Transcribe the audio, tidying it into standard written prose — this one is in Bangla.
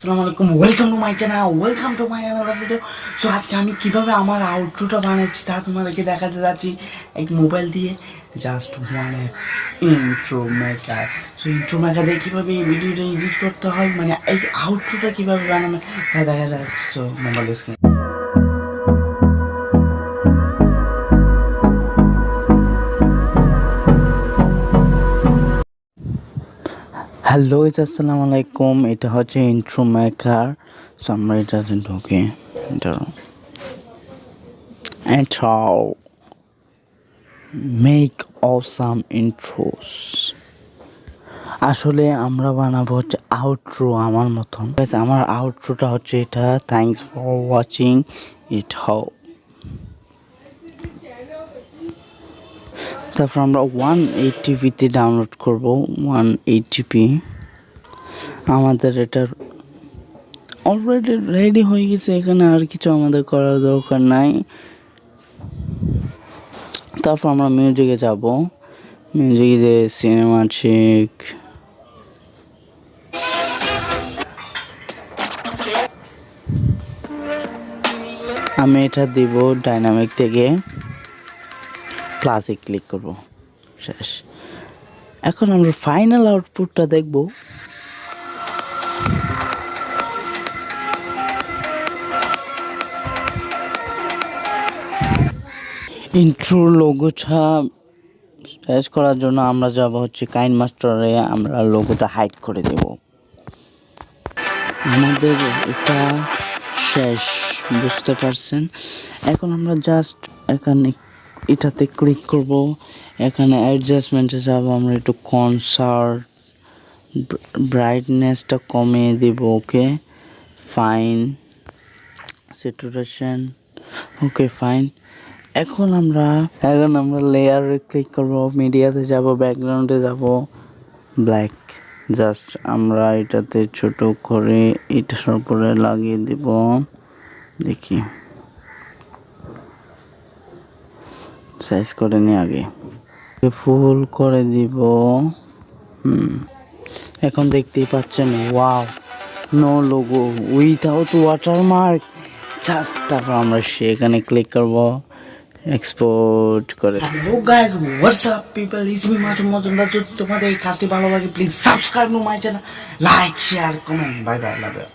আসসালামু আলাইকুম, welcome to my channel, welcome to my another video. So আজকে আমি কীভাবে আমার আউটরোটা বানাচ্ছি তা তোমাদেরকে দেখাতে যাচ্ছি এক মোবাইল দিয়ে। জাস্ট মানে intro maker. So intro maker দিয়ে কীভাবে এই ভিডিওটা এডিট করতে হয়, মানে এই আউটরোটা কীভাবে বানাবে তা দেখা যাচ্ছে। সো মোবাইল স্ক্রিন হ্যালো, আসসালামু আলাইকুম। এটা হচ্ছে ইন্ট্রো মেকার। সো আমরা এটাতে ঢুকি। Intro. Make awesome intros. আসলে আমরা বানাবো হচ্ছে আউটরো আমার মতন। আমার আউটরোটা হচ্ছে এটা। Thanks for watching it how. তারপর আমরা 180p ডাউনলোড করব। 180p আমাদের এটা অলরেডি রেডি হয়ে গেছে। এখানে আর কিছু আমাদের করার দরকার নাই। তারপর আমরা মিউজিকে যাব। মিউজিকে যে সিনেমাটিক, আমি এটা দিব ডাইনামিক থেকে, প্লাসে ক্লিক করব। শেষ। এখন আমরা ফাইনাল আউটপুটটা দেখব। ইন্ট্রো লোগোটা শেষ করার জন্য আমরা যাব হচ্ছে কাইন মাস্টারে। আমরা লোগোটা হাইড করে দেব। আমাদের এটা শেষ, বুঝতে পারছেন। এখন আমরা জাস্ট এখানে এটাতে ক্লিক করব। এখানে অ্যাডজাস্টমেন্টে যাব। আমরা একটু কনসার্ট ব্রাইটনেসটা কমিয়ে দেব। Okay fine. Saturation okay fine. এখন আমরা লেয়ারে ক্লিক করব। মিডিয়াতে যাব, ব্যাকগ্রাউন্ডে যাব, ব্ল্যাক। জাস্ট আমরা এটাতে ছোট করে এটার উপরে লাগিয়ে দেব। দেখি সাইজ করে নি আগে, ফুল করে দিব। এখন দেখতেই পাচ্ছেন, wow, no logo without watermark. Just তারপর আমরা সেখানে ক্লিক করব, এক্সপোর্ট করে। Hello guys, what's up people, it's me Majumdar. যদি তোমাদের এই কাজটি ভালো লাগে please subscribe to my channel, like share comment. Bye bye, love you.